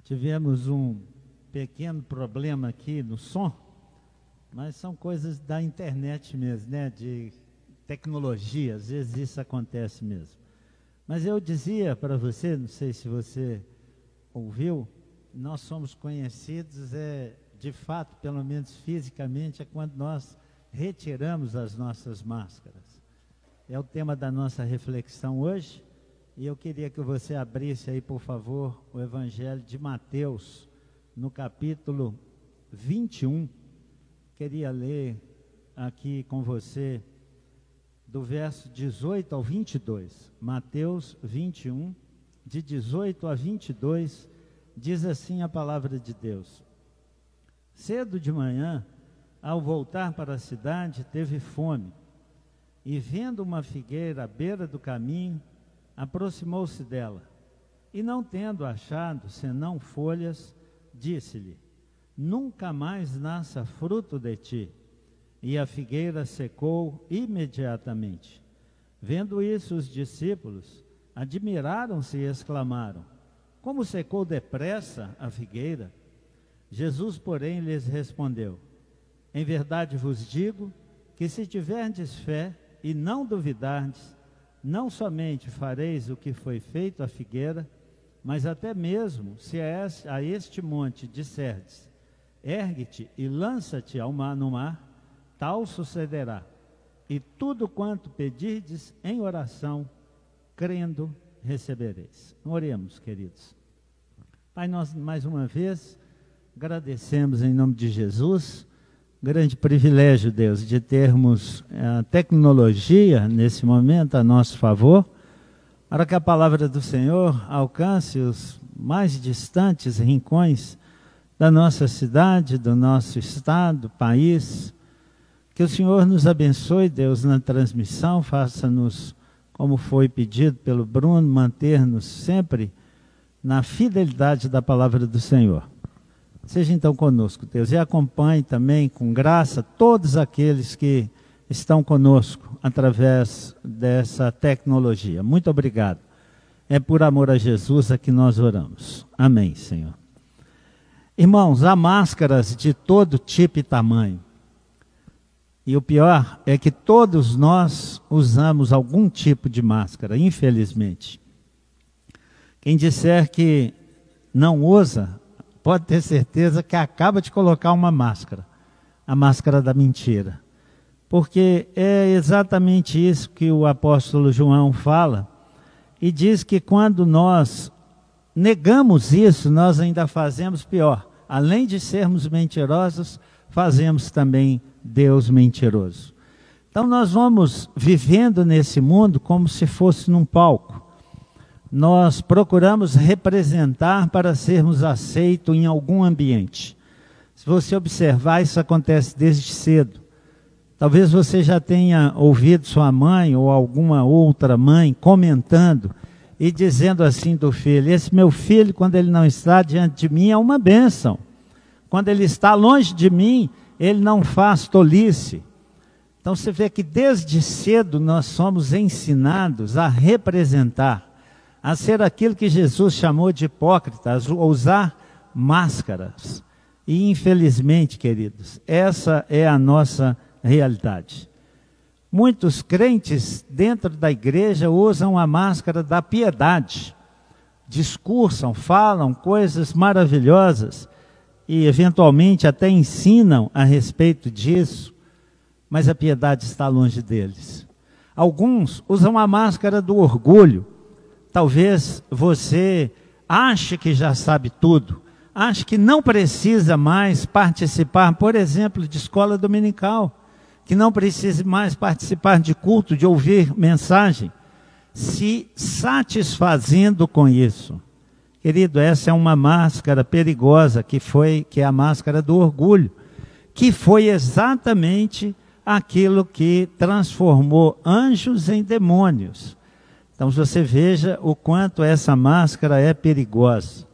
Tivemos um pequeno problema aqui no som, mas são coisas da internet mesmo, né? De tecnologia, às vezes isso acontece mesmo. Mas eu dizia para você, não sei se você ouviu, nós somos conhecidos, de fato, pelo menos fisicamente, é quando nós retiramos as nossas máscaras. É o tema da nossa reflexão hoje, e eu queria que você abrisse aí, por favor, o Evangelho de Mateus, no capítulo 21. Queria ler aqui com você do verso 18 ao 22. Mateus 21, de 18 a 22, diz assim a palavra de Deus. Cedo de manhã, ao voltar para a cidade, teve fome, e vendo uma figueira à beira do caminho, aproximou-se dela, e não tendo achado senão folhas, disse-lhe: nunca mais nasça fruto de ti. E a figueira secou imediatamente. Vendo isso, os discípulos admiraram-se e exclamaram: como secou depressa a figueira? Jesus, porém, lhes respondeu: em verdade vos digo que se tiverdes fé e não duvidardes, não somente fareis o que foi feito à figueira, mas até mesmo se a este monte disserdes: ergue-te e lança-te no mar, tal sucederá. E tudo quanto pedirdes em oração, crendo, recebereis. Oremos, queridos. Pai, nós mais uma vez agradecemos em nome de Jesus. Grande privilégio, Deus, de termos a tecnologia nesse momento a nosso favor, para que a palavra do Senhor alcance os mais distantes rincões da nossa cidade, do nosso estado, país. Que o Senhor nos abençoe, Deus, na transmissão, faça-nos, como foi pedido pelo Bruno, manter-nos sempre na fidelidade da palavra do Senhor. Seja então conosco, Deus, e acompanhe também com graça todos aqueles que estão conosco através dessa tecnologia. Muito obrigado. É por amor a Jesus a que nós oramos. Amém, Senhor. Irmãos, há máscaras de todo tipo e tamanho. E o pior é que todos nós usamos algum tipo de máscara, infelizmente. Quem disser que não usa, pode ter certeza que acaba de colocar uma máscara, a máscara da mentira. Porque é exatamente isso que o apóstolo João fala, e diz que quando nós negamos isso, nós ainda fazemos pior. Além de sermos mentirosos, fazemos também Deus mentiroso. Então nós vamos vivendo nesse mundo como se fosse num palco. Nós procuramos representar para sermos aceitos em algum ambiente. Se você observar, isso acontece desde cedo. Talvez você já tenha ouvido sua mãe ou alguma outra mãe comentando e dizendo assim do filho: esse meu filho, quando ele não está diante de mim, é uma bênção. Quando ele está longe de mim, ele não faz tolice. Então você vê que desde cedo nós somos ensinados a representar, a ser aquilo que Jesus chamou de hipócritas, usar máscaras. E infelizmente, queridos, essa é a nossa realidade. Muitos crentes dentro da igreja usam a máscara da piedade, discursam, falam coisas maravilhosas e eventualmente até ensinam a respeito disso, mas a piedade está longe deles. Alguns usam a máscara do orgulho. Talvez você ache que já sabe tudo, ache que não precisa mais participar, por exemplo, de escola dominical, que não precisa mais participar de culto, de ouvir mensagem, se satisfazendo com isso. Querido, essa é uma máscara perigosa, que é a máscara do orgulho, que foi exatamente aquilo que transformou anjos em demônios. Então você veja o quanto essa máscara é perigosa.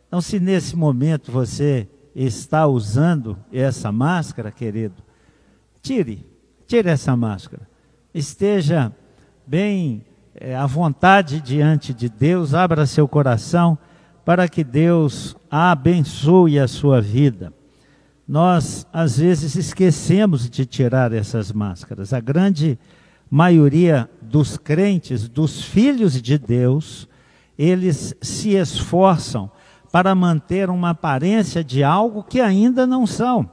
Então se nesse momento você está usando essa máscara, querido, tire essa máscara. Esteja bem à vontade diante de Deus, abra seu coração para que Deus abençoe a sua vida. Nós, às vezes, esquecemos de tirar essas máscaras. A grande maioria dos crentes, dos filhos de Deus, eles se esforçam para manter uma aparência de algo que ainda não são.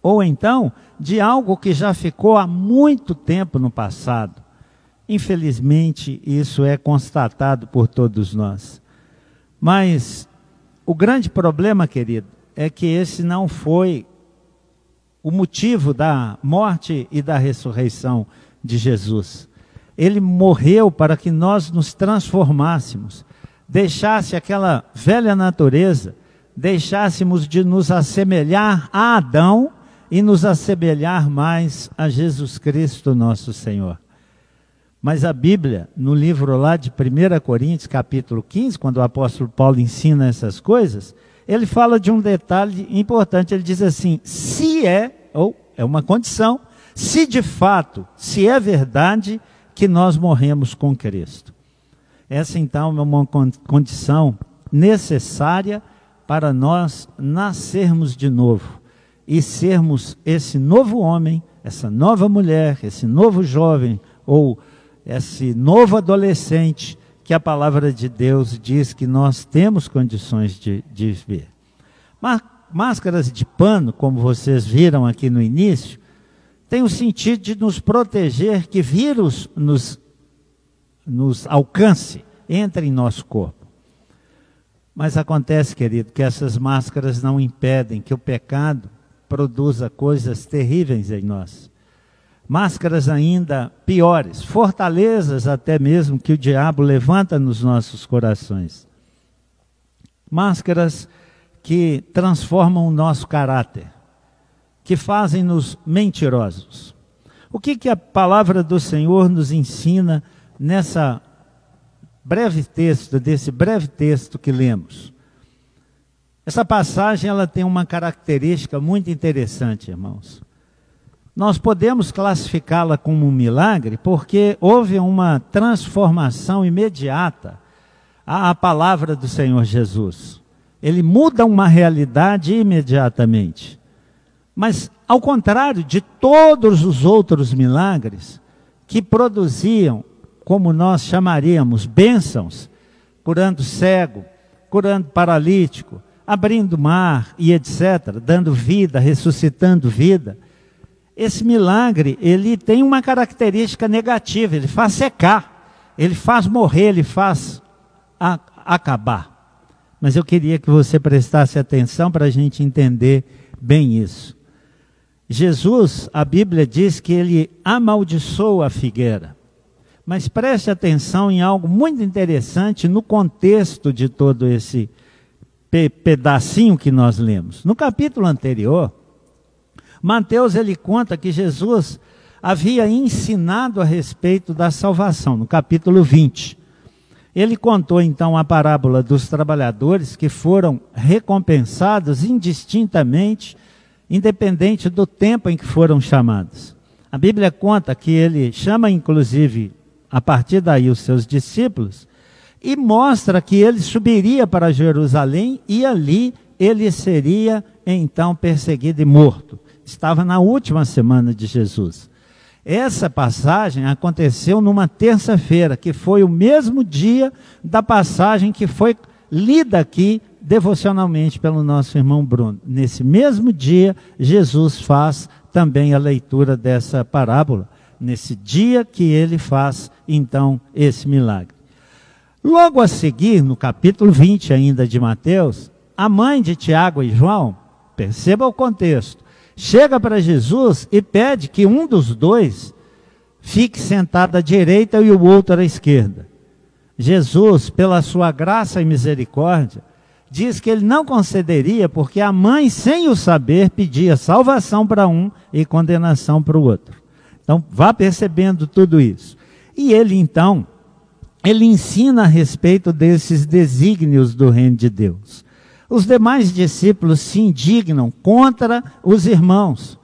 Ou então, de algo que já ficou há muito tempo no passado. Infelizmente, isso é constatado por todos nós. Mas o grande problema, querido, é que esse não foi o motivo da morte e da ressurreição de Jesus. Ele morreu para que nós nos transformássemos, deixasse aquela velha natureza, deixássemos de nos assemelhar a Adão e nos assemelhar mais a Jesus Cristo, nosso Senhor. Mas a Bíblia, no livro lá de 1 Coríntios, capítulo 15, quando o apóstolo Paulo ensina essas coisas, ele fala de um detalhe importante. Ele diz assim: se é, ou é uma condição, se de fato, se é verdade que nós morremos com Cristo. Essa então é uma condição necessária para nós nascermos de novo e sermos esse novo homem, essa nova mulher, esse novo jovem ou esse novo adolescente que a palavra de Deus diz que nós temos condições de ver. Máscaras de pano, como vocês viram aqui no início, tem o sentido de nos proteger que vírus nos alcance, entre em nosso corpo. Mas acontece, querido, que essas máscaras não impedem que o pecado produza coisas terríveis em nós. Máscaras ainda piores, fortalezas até mesmo que o diabo levanta nos nossos corações. Máscaras que transformam o nosso caráter, que fazem-nos mentirosos. O que a palavra do Senhor nos ensina desse breve texto que lemos? Essa passagem ela tem uma característica muito interessante, irmãos. Nós podemos classificá-la como um milagre porque houve uma transformação imediata à palavra do Senhor Jesus. Ele muda uma realidade imediatamente. Mas, ao contrário de todos os outros milagres que produziam, como nós chamaríamos, bênçãos, curando cego, curando paralítico, abrindo mar e etc., dando vida, ressuscitando vida, esse milagre, ele tem uma característica negativa, ele faz secar, ele faz morrer, ele faz acabar. Mas eu queria que você prestasse atenção para a gente entender bem isso. Jesus, a Bíblia diz que ele amaldiçoa a figueira. Mas preste atenção em algo muito interessante no contexto de todo esse pedacinho que nós lemos. No capítulo anterior, Mateus ele conta que Jesus havia ensinado a respeito da salvação, no capítulo 20. Ele contou então a parábola dos trabalhadores que foram recompensados indistintamente, independente do tempo em que foram chamados. A Bíblia conta que ele chama inclusive, a partir daí, os seus discípulos, e mostra que ele subiria para Jerusalém e ali ele seria então perseguido e morto. Estava na última semana de Jesus. Essa passagem aconteceu numa terça-feira, que foi o mesmo dia da passagem que foi lida aqui devocionalmente pelo nosso irmão Bruno. Nesse mesmo dia, Jesus faz também a leitura dessa parábola, nesse dia que ele faz, então, esse milagre. Logo a seguir, no capítulo 20 ainda de Mateus, a mãe de Tiago e João, perceba o contexto, chega para Jesus e pede que um dos dois fique sentado à direita e o outro à esquerda. Jesus, pela sua graça e misericórdia, diz que ele não concederia porque a mãe, sem o saber, pedia salvação para um e condenação para o outro. Então, vá percebendo tudo isso. E ele, então, ele ensina a respeito desses desígnios do reino de Deus. Os demais discípulos se indignam contra os irmãos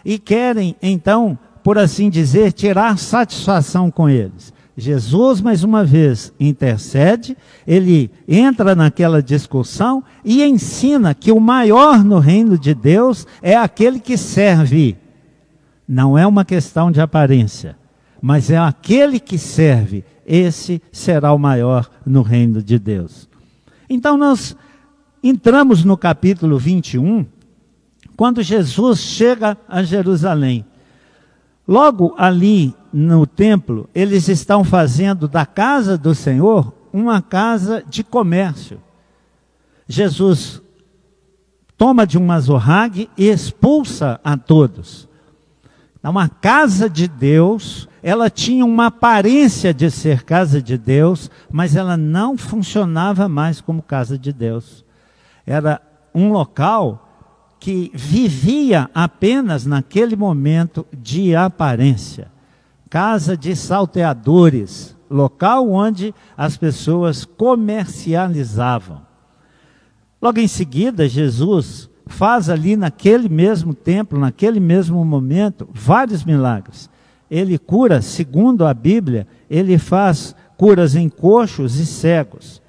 e querem, então, por assim dizer, tirar satisfação com eles. Jesus, mais uma vez, intercede, ele entra naquela discussão e ensina que o maior no reino de Deus é aquele que serve. Não é uma questão de aparência, mas é aquele que serve. Esse será o maior no reino de Deus. Então nós entramos no capítulo 21, quando Jesus chega a Jerusalém. Logo ali no templo, eles estão fazendo da casa do Senhor uma casa de comércio. Jesus toma de um azorrague e expulsa a todos. Então, a casa de Deus, ela tinha uma aparência de ser casa de Deus, mas ela não funcionava mais como casa de Deus. Era um local que vivia apenas naquele momento de aparência. Casa de salteadores, local onde as pessoas comercializavam. Logo em seguida, Jesus faz ali naquele mesmo templo, naquele mesmo momento, vários milagres. Ele cura, segundo a Bíblia, ele faz curas em coxos e cegos.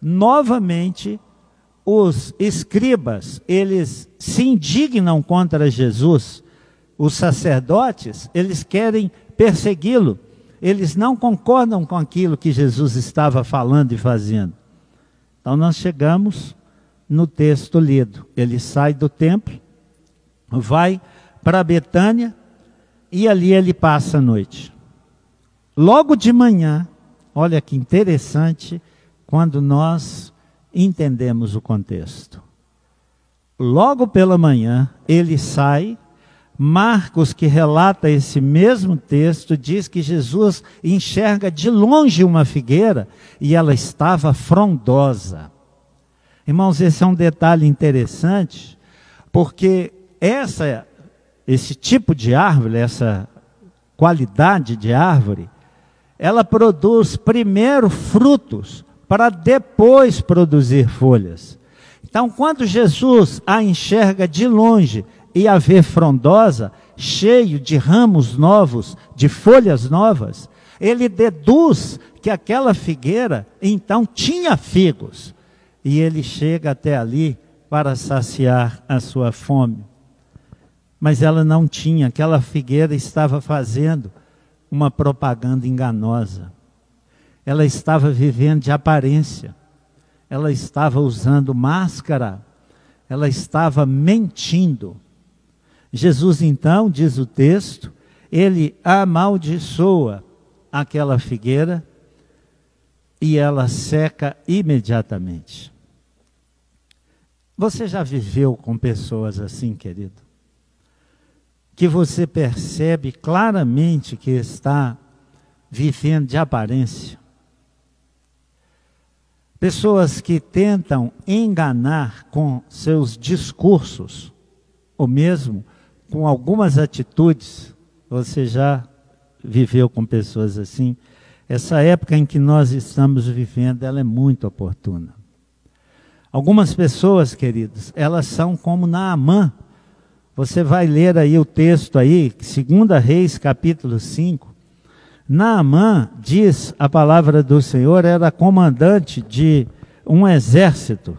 Novamente, os escribas, eles se indignam contra Jesus. Os sacerdotes, eles querem persegui-lo. Eles não concordam com aquilo que Jesus estava falando e fazendo. Então nós chegamos no texto lido. Ele sai do templo, vai para Betânia e ali ele passa a noite. Logo de manhã, olha que interessante, quando nós entendemos o contexto. Logo pela manhã, ele sai. Marcos, que relata esse mesmo texto, diz que Jesus enxerga de longe uma figueira e ela estava frondosa. Irmãos, esse é um detalhe interessante, porque esse tipo de árvore, essa qualidade de árvore, ela produz primeiro frutos para depois produzir folhas. Então, quando Jesus a enxerga de longe e a vê frondosa, cheio de ramos novos, de folhas novas, ele deduz que aquela figueira então tinha figos. E ele chega até ali para saciar a sua fome. Mas ela não tinha, aquela figueira estava fazendo uma propaganda enganosa. Ela estava vivendo de aparência. Ela estava usando máscara. Ela estava mentindo. Jesus então, diz o texto, ele amaldiçoa aquela figueira e ela seca imediatamente. Você já viveu com pessoas assim, querido? Que você percebe claramente que está vivendo de aparência. Pessoas que tentam enganar com seus discursos, ou mesmo com algumas atitudes. Você já viveu com pessoas assim? Essa época em que nós estamos vivendo, ela é muito oportuna. Algumas pessoas, queridos, elas são como Naamã. Você vai ler aí o texto aí, 2 Reis, capítulo 5. Naamã, diz a palavra do Senhor, era comandante de um exército.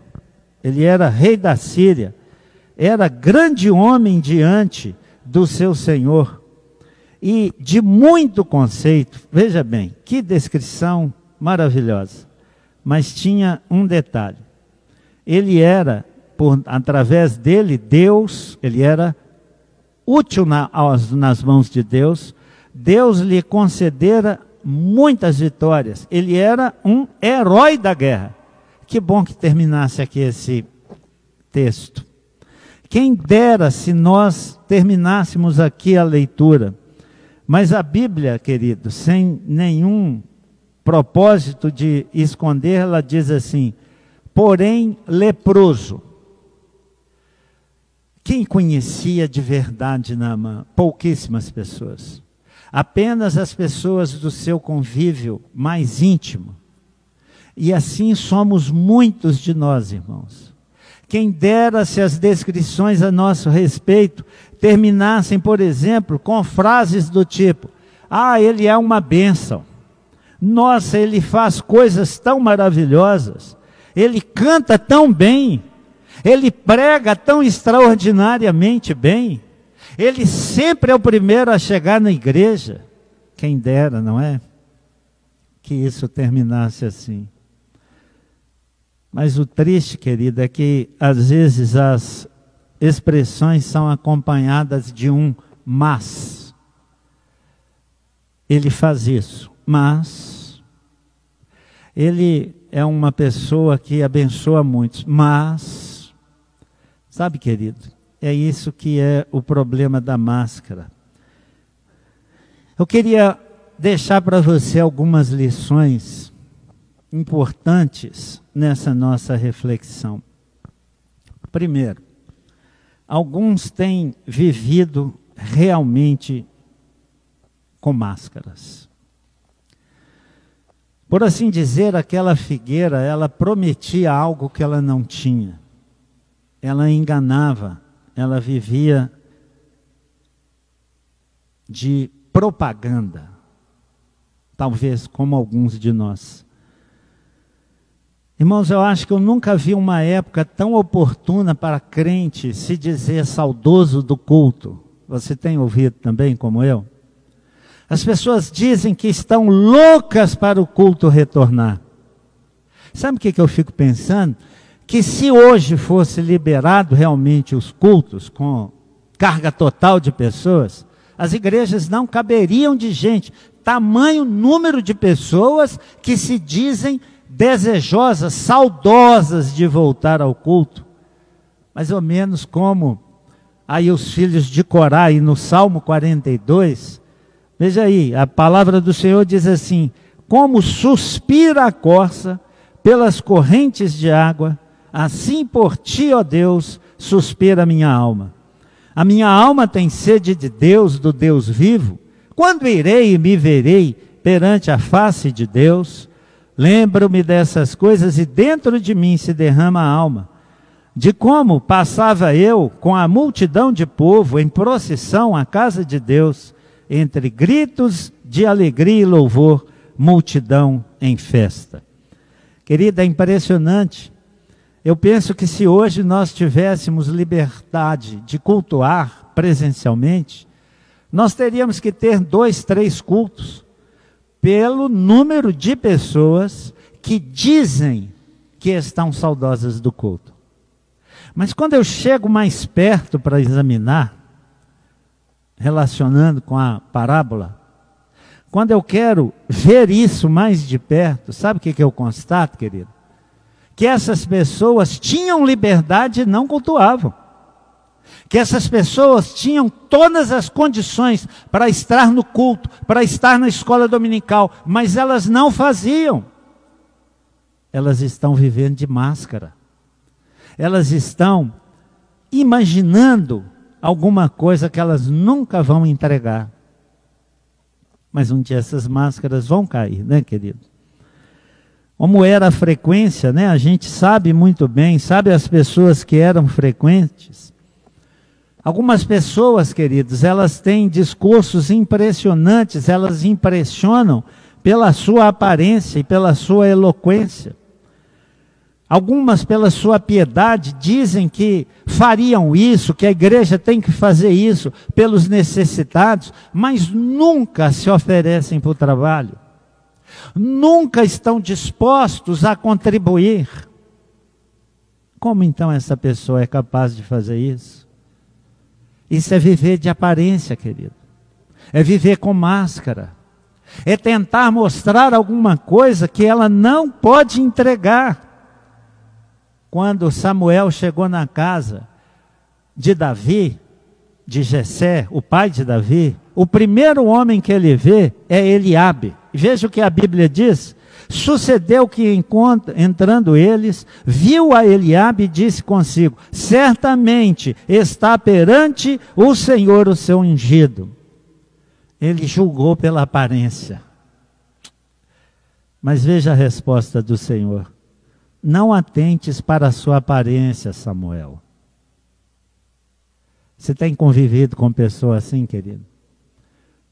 Ele era rei da Síria. Era grande homem diante do seu Senhor. E de muito conceito. Veja bem, que descrição maravilhosa. Mas tinha um detalhe. Ele era, através dele, Deus, ele era útil nas mãos de Deus. Deus lhe concedera muitas vitórias. Ele era um herói da guerra. Que bom que terminasse aqui esse texto. Quem dera se nós terminássemos aqui a leitura. Mas a Bíblia, querido, sem nenhum propósito de esconder, ela diz assim: porém leproso. Quem conhecia de verdade Naamã? Pouquíssimas pessoas. Apenas as pessoas do seu convívio mais íntimo. E assim somos muitos de nós, irmãos. Quem dera se as descrições a nosso respeito terminassem, por exemplo, com frases do tipo: ah, ele é uma bênção. Nossa, ele faz coisas tão maravilhosas, ele canta tão bem, ele prega tão extraordinariamente bem, ele sempre é o primeiro a chegar na igreja. Quem dera, não é? Que isso terminasse assim. Mas o triste, querido, é que às vezes as expressões são acompanhadas de um mas. Ele faz isso, mas ele é uma pessoa que abençoa muitos, mas, sabe, querido, é isso que é o problema da máscara. Eu queria deixar para você algumas lições importantes nessa nossa reflexão. Primeiro, alguns têm vivido realmente com máscaras. Por assim dizer, aquela figueira, ela prometia algo que ela não tinha. Ela enganava, ela vivia de propaganda, talvez como alguns de nós. Irmãos, eu acho que eu nunca vi uma época tão oportuna para crente se dizer saudoso do culto. Você tem ouvido também, como eu? As pessoas dizem que estão loucas para o culto retornar. Sabe o que eu fico pensando? Que se hoje fosse liberado realmente os cultos, com carga total de pessoas, as igrejas não caberiam de gente. Tamanho número de pessoas que se dizem desejosas, saudosas de voltar ao culto. Mais ou menos como aí os filhos de Corá, aí no Salmo 42, veja aí, a palavra do Senhor diz assim: como suspira a corça pelas correntes de água, assim por ti, ó Deus, suspira a minha alma. A minha alma tem sede de Deus, do Deus vivo. Quando irei e me verei perante a face de Deus? Lembro-me dessas coisas e dentro de mim se derrama a alma, de como passava eu com a multidão de povo em procissão à casa de Deus, entre gritos de alegria e louvor, multidão em festa. Querida, é impressionante. Eu penso que se hoje nós tivéssemos liberdade de cultuar presencialmente, nós teríamos que ter 2, 3 cultos, pelo número de pessoas que dizem que estão saudosas do culto. Mas quando eu chego mais perto para examinar, relacionando com a parábola, quando eu quero ver isso mais de perto, sabe o que eu constato, querido? Que essas pessoas tinham liberdade e não cultuavam. Que essas pessoas tinham todas as condições para estar no culto, para estar na escola dominical, mas elas não faziam. Elas estão vivendo de máscara. Elas estão imaginando alguma coisa que elas nunca vão entregar. Mas um dia essas máscaras vão cair, né, querido? Como era a frequência, né? A gente sabe muito bem, sabe as pessoas que eram frequentes. Algumas pessoas, queridos, elas têm discursos impressionantes, elas impressionam pela sua aparência e pela sua eloquência. Algumas, pela sua piedade, dizem que fariam isso, que a igreja tem que fazer isso pelos necessitados, mas nunca se oferecem para o trabalho. Nunca estão dispostos a contribuir. Como então essa pessoa é capaz de fazer isso? Isso é viver de aparência, querido. É viver com máscara. É tentar mostrar alguma coisa que ela não pode entregar. Quando Samuel chegou na casa de Davi, de Jessé, o pai de Davi, o primeiro homem que ele vê é Eliabe. Veja o que a Bíblia diz. Sucedeu que entrando eles, viu a Eliabe e disse consigo: certamente está perante o Senhor o seu ungido. Ele julgou pela aparência. Mas veja a resposta do Senhor: não atentes para a sua aparência, Samuel. Você tem convivido com pessoas assim, querido?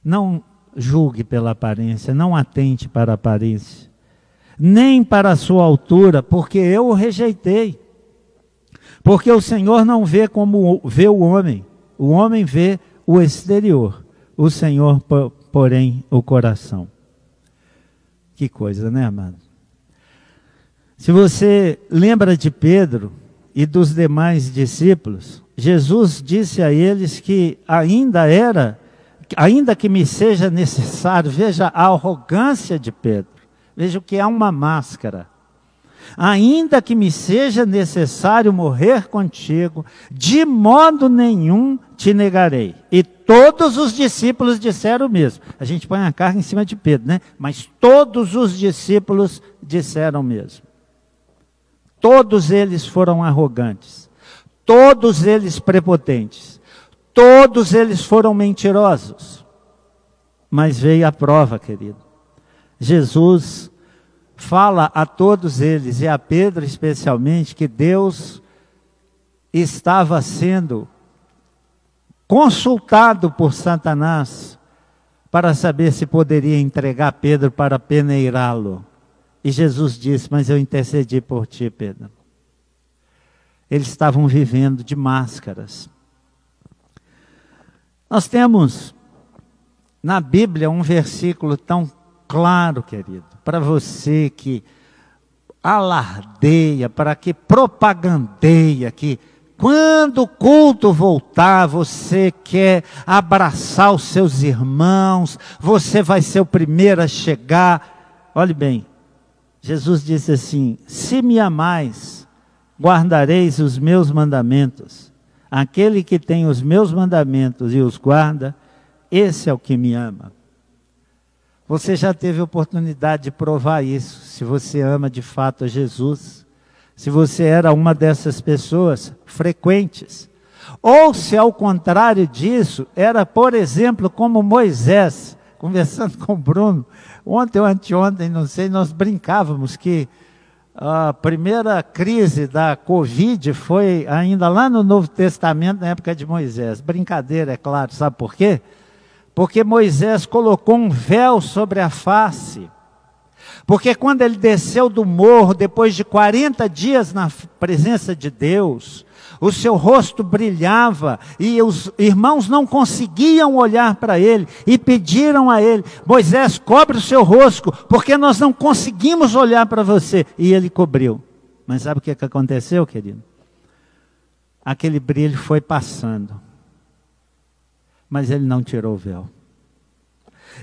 Não julgue pela aparência, não atente para a aparência, nem para a sua altura, porque eu o rejeitei. Porque o Senhor não vê como vê o homem vê o exterior, o Senhor, porém, o coração. Que coisa, né, amado? Se você lembra de Pedro e dos demais discípulos, Jesus disse a eles que ainda que me seja necessário, veja a arrogância de Pedro, veja o que é uma máscara. Ainda que me seja necessário morrer contigo, de modo nenhum te negarei. E todos os discípulos disseram o mesmo. A gente põe a carga em cima de Pedro, né? Mas todos os discípulos disseram o mesmo. Todos eles foram arrogantes. Todos eles prepotentes. Todos eles foram mentirosos. Mas veio a prova, querido. Jesus fala a todos eles, e a Pedro especialmente, que Deus estava sendo consultado por Satanás para saber se poderia entregar Pedro para peneirá-lo. E Jesus disse: mas eu intercedi por ti, Pedro. Eles estavam vivendo de máscaras. Nós temos na Bíblia um versículo tão claro, querido, para você que alardeia, para que propagandeia, que quando o culto voltar, você quer abraçar os seus irmãos, você vai ser o primeiro a chegar. Olhe bem, Jesus disse assim: se me amais, guardareis os meus mandamentos. Aquele que tem os meus mandamentos e os guarda, esse é o que me ama. Você já teve oportunidade de provar isso, se você ama de fato a Jesus, se você era uma dessas pessoas frequentes, ou se ao contrário disso, era, por exemplo, como Moisés, conversando com o Bruno, ontem ou anteontem, não sei, nós brincávamos que a primeira crise da Covid foi ainda lá no Novo Testamento, na época de Moisés. Brincadeira, é claro, sabe por quê? Porque Moisés colocou um véu sobre a face. Porque quando ele desceu do morro, depois de 40 dias na presença de Deus, o seu rosto brilhava e os irmãos não conseguiam olhar para ele e pediram a ele: Moisés, cobre o seu rosto, porque nós não conseguimos olhar para você. E ele cobriu. Mas sabe o que aconteceu, querido? Aquele brilho foi passando. Mas ele não tirou o véu.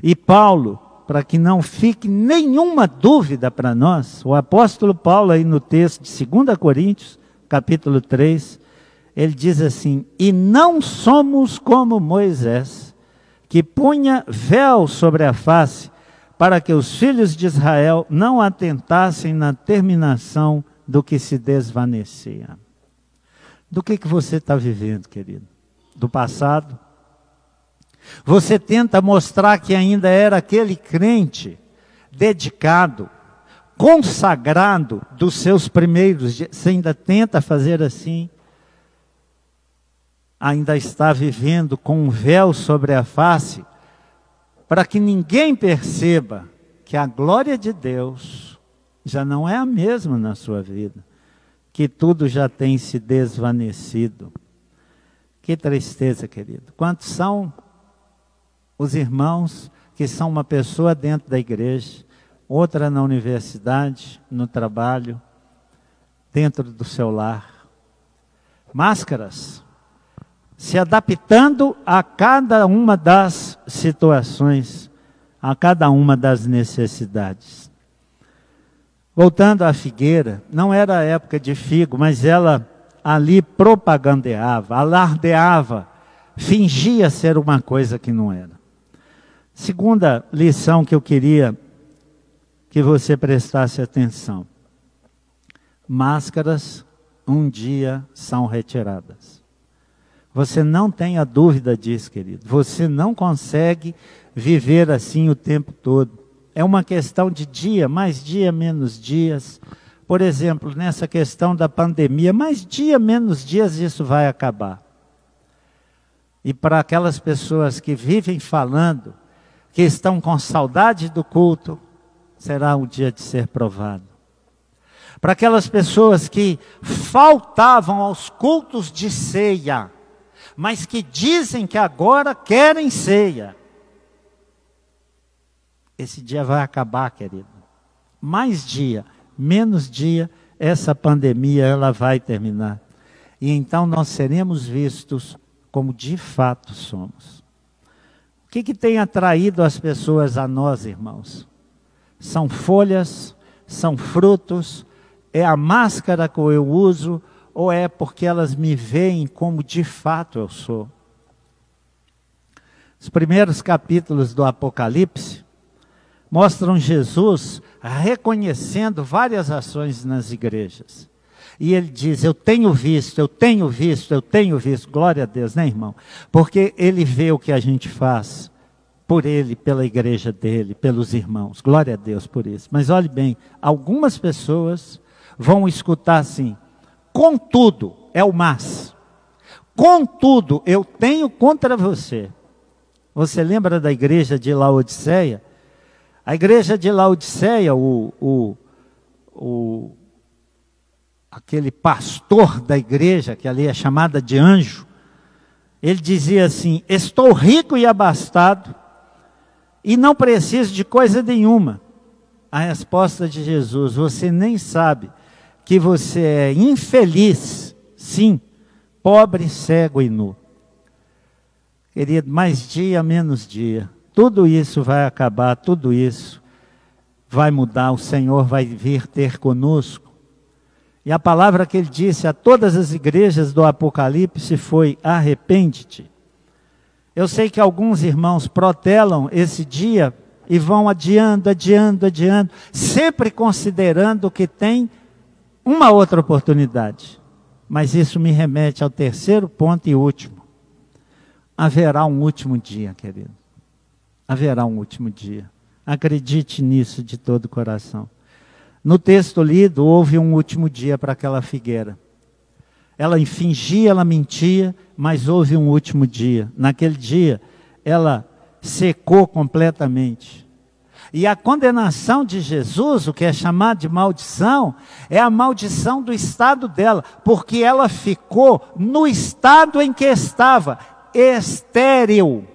E Paulo, para que não fique nenhuma dúvida para nós, o apóstolo Paulo aí no texto de 2 Coríntios, capítulo 3, ele diz assim: e não somos como Moisés, que punha véu sobre a face, para que os filhos de Israel não atentassem na terminação do que se desvanecia. Do que você está vivendo, querido? Do passado? Você tenta mostrar que ainda era aquele crente dedicado, consagrado dos seus primeiros dias. Você ainda tenta fazer assim? Ainda está vivendo com um véu sobre a face, para que ninguém perceba que a glória de Deus já não é a mesma na sua vida, que tudo já tem se desvanecido. Que tristeza, querido. Quantos são os irmãos que são uma pessoa dentro da igreja, outra na universidade, no trabalho, dentro do seu lar? Máscaras, se adaptando a cada uma das situações, a cada uma das necessidades. Voltando à figueira, não era a época de figo, mas ela ali propagandeava, alardeava, fingia ser uma coisa que não era. Segunda lição que eu queria que você prestasse atenção: máscaras um dia são retiradas. Você não tenha dúvida disso, querido. Você não consegue viver assim o tempo todo. É uma questão de dia, mais dia, menos dias. Por exemplo, nessa questão da pandemia, mais dia, menos dias isso vai acabar. E para aquelas pessoas que vivem falando que estão com saudade do culto, será o dia de ser provado. Para aquelas pessoas que faltavam aos cultos de ceia, mas que dizem que agora querem ceia, esse dia vai acabar, querido. Mais dia, menos dia, essa pandemia ela vai terminar. E então nós seremos vistos como de fato somos. O que tem atraído as pessoas a nós, irmãos? São folhas, são frutos, é a máscara que eu uso, ou é porque elas me veem como de fato eu sou? Os primeiros capítulos do Apocalipse mostram Jesus reconhecendo várias ações nas igrejas. E ele diz, eu tenho visto, eu tenho visto, eu tenho visto. Glória a Deus, né, irmão? Porque ele vê o que a gente faz por ele, pela igreja dele, pelos irmãos. Glória a Deus por isso. Mas olhe bem, algumas pessoas vão escutar assim, contudo, é o mas. Contudo, eu tenho contra você. Você lembra da igreja de Laodiceia? A igreja de Laodiceia, aquele pastor da igreja, que ali é chamada de anjo, ele dizia assim, estou rico e abastado, e não preciso de coisa nenhuma. A resposta de Jesus, você nem sabe que você é infeliz, sim, pobre, cego e nu. Querido, mais dia, menos dia. Tudo isso vai acabar, tudo isso vai mudar, o Senhor vai vir ter conosco. E a palavra que ele disse a todas as igrejas do Apocalipse foi, arrepende-te. Eu sei que alguns irmãos protelam esse dia e vão adiando, sempre considerando que tem uma outra oportunidade. Mas isso me remete ao terceiro ponto e último. Haverá um último dia, querido. Haverá um último dia. Acredite nisso de todo o coração. No texto lido, houve um último dia para aquela figueira. Ela fingia, ela mentia, mas houve um último dia. Naquele dia, ela secou completamente. E a condenação de Jesus, o que é chamado de maldição, é a maldição do estado dela, porque ela ficou no estado em que estava, estéril.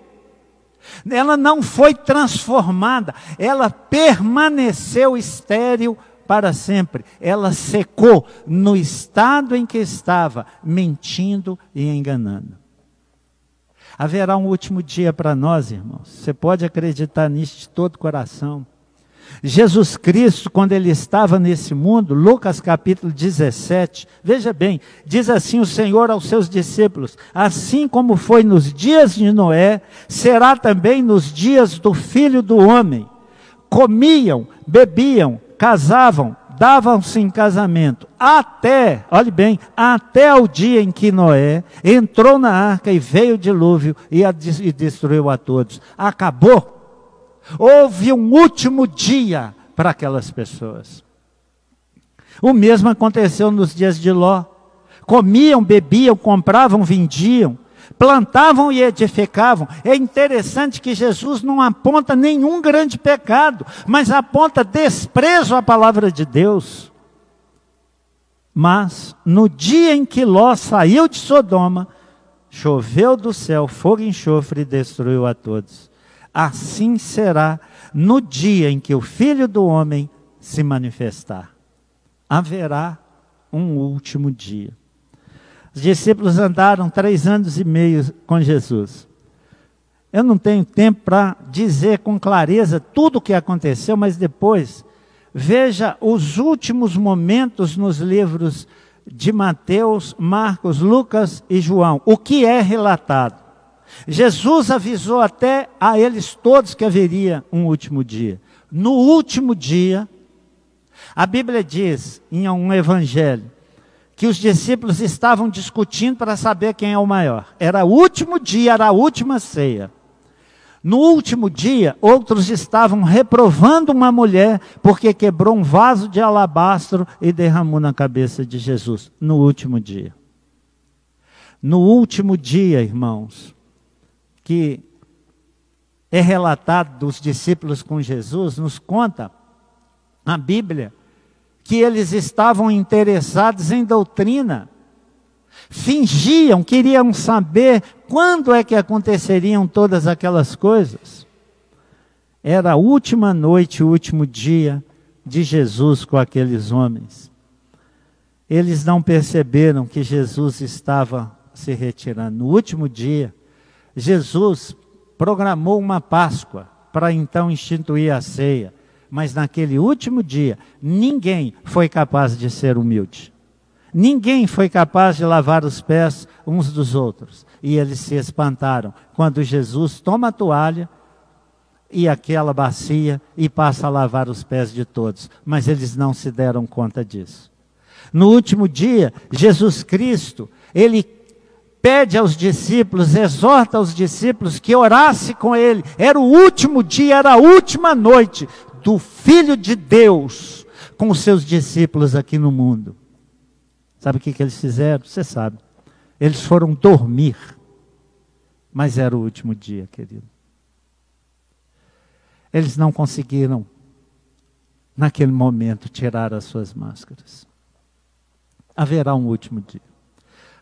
Ela não foi transformada, ela permaneceu estéril para sempre. Ela secou no estado em que estava, mentindo e enganando. Haverá um último dia para nós, irmãos. Você pode acreditar nisso de todo o coração. Jesus Cristo, quando ele estava nesse mundo, Lucas capítulo 17, veja bem, diz assim o Senhor aos seus discípulos, assim como foi nos dias de Noé, será também nos dias do Filho do Homem. Comiam, bebiam, casavam, davam-se em casamento, até, olhe bem, até o dia em que Noé entrou na arca e veio o dilúvio e destruiu a todos. Acabou. Houve um último dia para aquelas pessoas. O mesmo aconteceu nos dias de Ló. Comiam, bebiam, compravam, vendiam, plantavam e edificavam. É interessante que Jesus não aponta nenhum grande pecado, mas aponta desprezo à palavra de Deus. Mas, no dia em que Ló saiu de Sodoma, choveu do céu fogo e enxofre e destruiu a todos. Assim será no dia em que o Filho do Homem se manifestar. Haverá um último dia. Os discípulos andaram 3 anos e meio com Jesus. Eu não tenho tempo para dizer com clareza tudo o que aconteceu, mas depois, veja os últimos momentos nos livros de Mateus, Marcos, Lucas e João. O que é relatado? Jesus avisou até a eles todos que haveria um último dia. No último dia, a Bíblia diz em um evangelho que os discípulos estavam discutindo para saber quem é o maior. Era o último dia, era a última ceia. No último dia, outros estavam reprovando uma mulher porque quebrou um vaso de alabastro e derramou na cabeça de Jesus. No último dia. No último dia, irmãos, que é relatado dos discípulos com Jesus, nos conta a Bíblia que eles estavam interessados em doutrina. Fingiam, queriam saber quando é que aconteceriam todas aquelas coisas. Era a última noite, o último dia de Jesus com aqueles homens. Eles não perceberam que Jesus estava se retirando. No último dia, Jesus programou uma Páscoa para então instituir a ceia. Mas naquele último dia, ninguém foi capaz de ser humilde. Ninguém foi capaz de lavar os pés uns dos outros. E eles se espantaram quando Jesus toma a toalha e aquela bacia e passa a lavar os pés de todos. Mas eles não se deram conta disso. No último dia, Jesus Cristo, ele pede aos discípulos, exorta os discípulos que orasse com ele. Era o último dia, era a última noite do Filho de Deus com os seus discípulos aqui no mundo. Sabe o que eles fizeram? Você sabe. Eles foram dormir. Mas era o último dia, querido. Eles não conseguiram, naquele momento, tirar as suas máscaras. Haverá um último dia.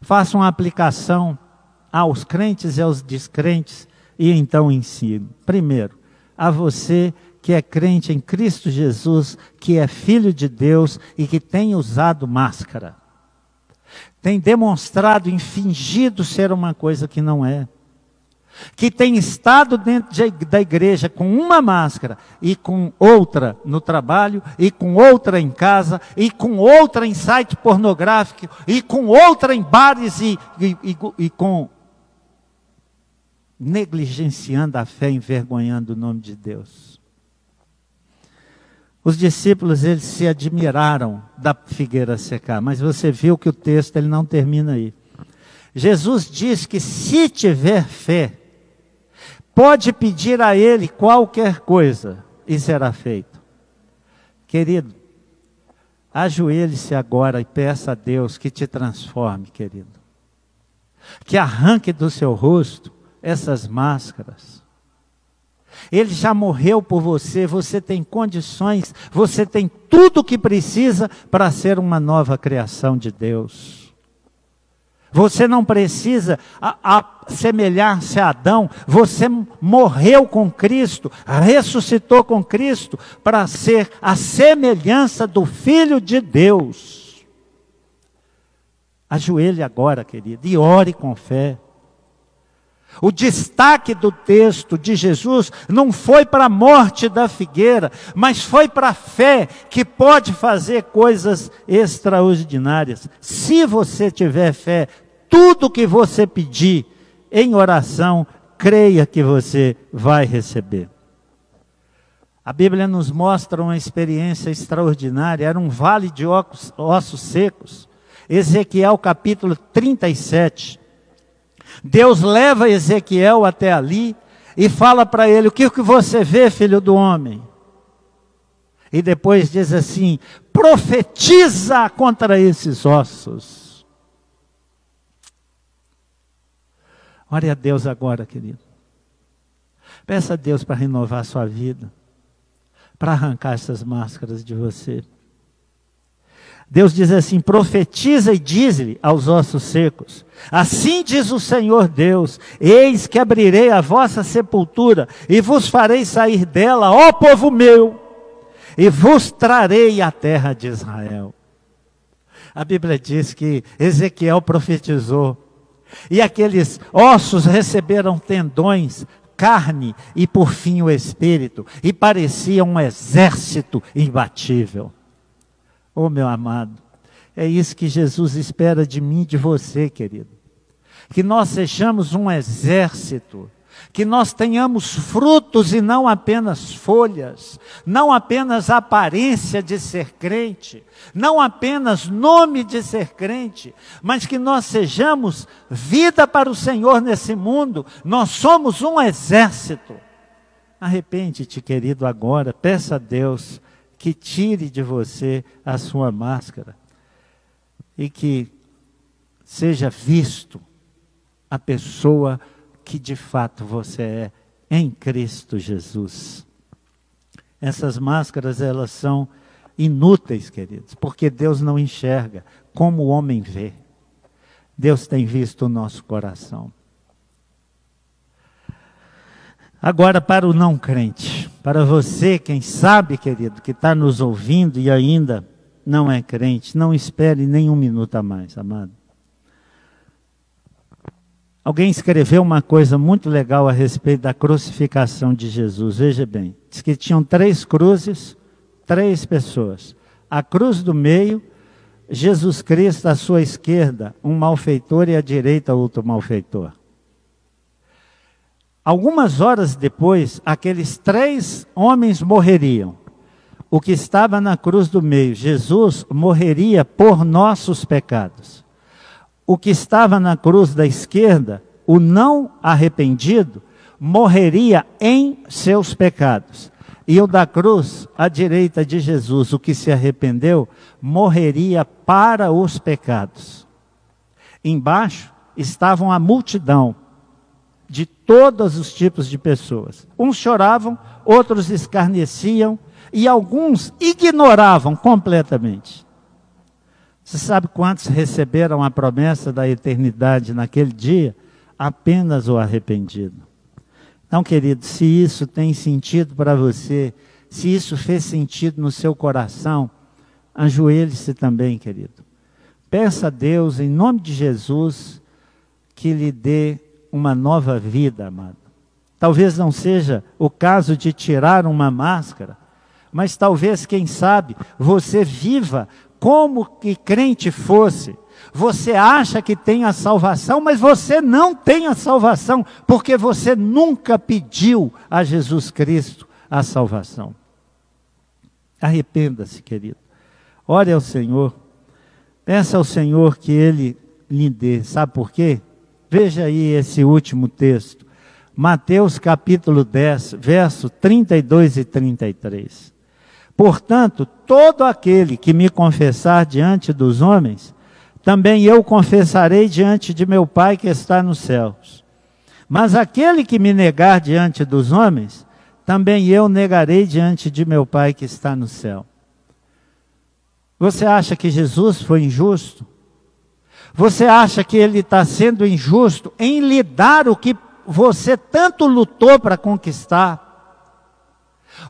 Faça uma aplicação aos crentes e aos descrentes e então ensino. Primeiro, a você que é crente em Cristo Jesus, que é filho de Deus e que tem usado máscara. Tem demonstrado e fingido ser uma coisa que não é. Que tem estado dentro da igreja com uma máscara e com outra no trabalho, e com outra em casa, e com outra em site pornográfico, e com outra em bares e com negligenciando a fé, envergonhando o nome de Deus. Os discípulos, eles se admiraram da figueira secar, mas você viu que o texto ele não termina aí. Jesus diz que se tiver fé, pode pedir a ele qualquer coisa e será feito. Querido, ajoelhe-se agora e peça a Deus que te transforme, querido. Que arranque do seu rosto essas máscaras. Ele já morreu por você, você tem condições, você tem tudo o que precisa para ser uma nova criação de Deus. Você não precisa assemelhar-se a Adão, você morreu com Cristo, ressuscitou com Cristo para ser a semelhança do Filho de Deus. Ajoelhe agora, querido, e ore com fé. O destaque do texto de Jesus não foi para a morte da figueira, mas foi para a fé que pode fazer coisas extraordinárias. Se você tiver fé, tudo que você pedir em oração, creia que você vai receber. A Bíblia nos mostra uma experiência extraordinária, era um vale de ossos secos. Ezequiel capítulo 37. Deus leva Ezequiel até ali e fala para ele: o que você vê, filho do homem? E depois diz assim: profetiza contra esses ossos. Ore a Deus agora, querido. Peça a Deus para renovar a sua vida, para arrancar essas máscaras de você. Deus diz assim: profetiza e diz-lhe aos ossos secos: assim diz o Senhor Deus, eis que abrirei a vossa sepultura e vos farei sair dela, ó povo meu, e vos trarei a terra de Israel. A Bíblia diz que Ezequiel profetizou, e aqueles ossos receberam tendões, carne e por fim o espírito, e parecia um exército imbatível. Oh, meu amado, é isso que Jesus espera de mim e de você, querido. Que nós sejamos um exército, que nós tenhamos frutos e não apenas folhas, não apenas aparência de ser crente, não apenas nome de ser crente, mas que nós sejamos vida para o Senhor nesse mundo. Nós somos um exército. Arrepende-te, querido, agora, peça a Deus que tire de você a sua máscara e que seja visto a pessoa que de fato você é em Cristo Jesus. Essas máscaras, elas são inúteis, queridos, porque Deus não enxerga como o homem vê. Deus tem visto o nosso coração. Agora, para o não crente, para você, quem sabe, querido, que está nos ouvindo e ainda não é crente, não espere nem um minuto a mais, amado. Alguém escreveu uma coisa muito legal a respeito da crucificação de Jesus. Veja bem, diz que tinham 3 cruzes, 3 pessoas. A cruz do meio, Jesus Cristo à sua esquerda, um malfeitor, e à direita outro malfeitor. Algumas horas depois, aqueles 3 homens morreriam. O que estava na cruz do meio, Jesus, morreria por nossos pecados. O que estava na cruz da esquerda, o não arrependido, morreria em seus pecados. E o da cruz, à direita de Jesus, o que se arrependeu, morreria para os pecados. Embaixo estavam a multidão de todos os tipos de pessoas. Uns choravam, outros escarneciam e alguns ignoravam completamente. Você sabe quantos receberam a promessa da eternidade naquele dia? Apenas o arrependido. Então, querido, se isso tem sentido para você, se isso fez sentido no seu coração, ajoelhe-se também, querido. Peça a Deus, em nome de Jesus, que lhe dê uma nova vida, amado. Talvez não seja o caso de tirar uma máscara, mas talvez, quem sabe, você viva como que crente fosse. Você acha que tem a salvação, mas você não tem a salvação, porque você nunca pediu a Jesus Cristo a salvação. Arrependa-se, querido. Ore ao Senhor. Peça ao Senhor que Ele lhe dê. Sabe por quê? Veja aí esse último texto. Mateus capítulo 10, verso 32 e 33. Portanto, todo aquele que me confessar diante dos homens, também eu confessarei diante de meu Pai que está nos céus. Mas aquele que me negar diante dos homens, também eu negarei diante de meu Pai que está no céu. Você acha que Jesus foi injusto? Você acha que Ele está sendo injusto em lhe dar o que você tanto lutou para conquistar?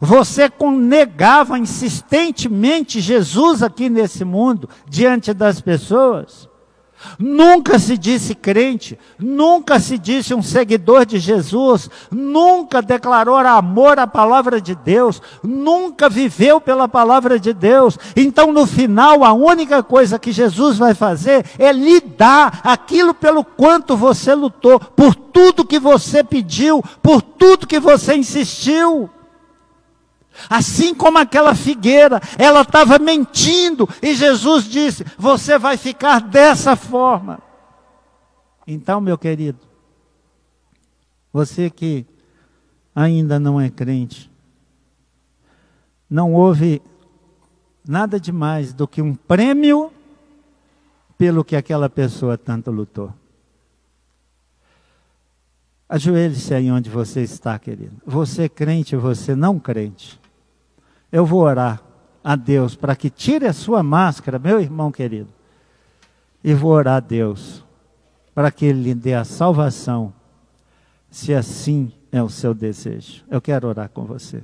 Você negava insistentemente Jesus aqui nesse mundo, diante das pessoas. Nunca se disse crente, nunca se disse um seguidor de Jesus, nunca declarou amor à palavra de Deus, nunca viveu pela palavra de Deus. Então, no final, a única coisa que Jesus vai fazer é lhe dar aquilo pelo quanto você lutou, por tudo que você pediu, por tudo que você insistiu. Assim como aquela figueira, ela estava mentindo, e Jesus disse, você vai ficar dessa forma. Então, meu querido, você que ainda não é crente, não houve nada de mais do que um prêmio pelo que aquela pessoa tanto lutou. Ajoelhe-se aí onde você está, querido. Você crente, você não crente. Eu vou orar a Deus para que tire a sua máscara, meu irmão querido. E vou orar a Deus para que Ele lhe dê a salvação, se assim é o seu desejo. Eu quero orar com você.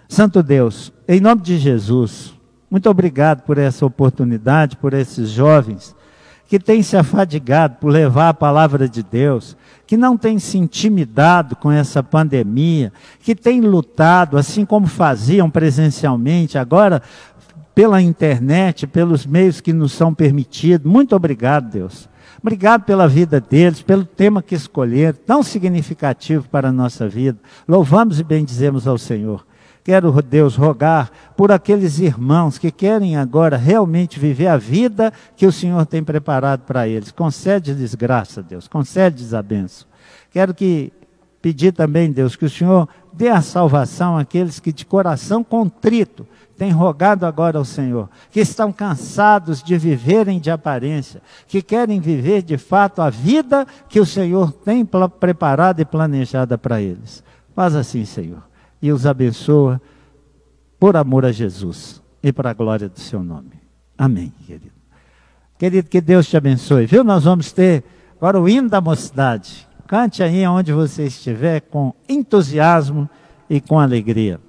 Santo Deus, em nome de Jesus, muito obrigado por essa oportunidade, por esses jovens que têm se afadigado por levar a palavra de Deus, que não têm se intimidado com essa pandemia, que têm lutado, assim como faziam presencialmente, agora pela internet, pelos meios que nos são permitidos. Muito obrigado, Deus. Obrigado pela vida deles, pelo tema que escolheram, tão significativo para a nossa vida. Louvamos e bendizemos ao Senhor. Quero, Deus, rogar por aqueles irmãos que querem agora realmente viver a vida que o Senhor tem preparado para eles. Concede-lhes graça, Deus, concede-lhes a bênção. Quero pedir também, Deus, que o Senhor dê a salvação àqueles que de coração contrito têm rogado agora ao Senhor, que estão cansados de viverem de aparência, que querem viver de fato a vida que o Senhor tem preparado e planejada para eles. Faz assim, Senhor, e os abençoa por amor a Jesus e para a glória do seu nome. Amém, querido. Querido, que Deus te abençoe. Viu? Nós vamos ter agora o hino da mocidade. Cante aí onde você estiver com entusiasmo e com alegria.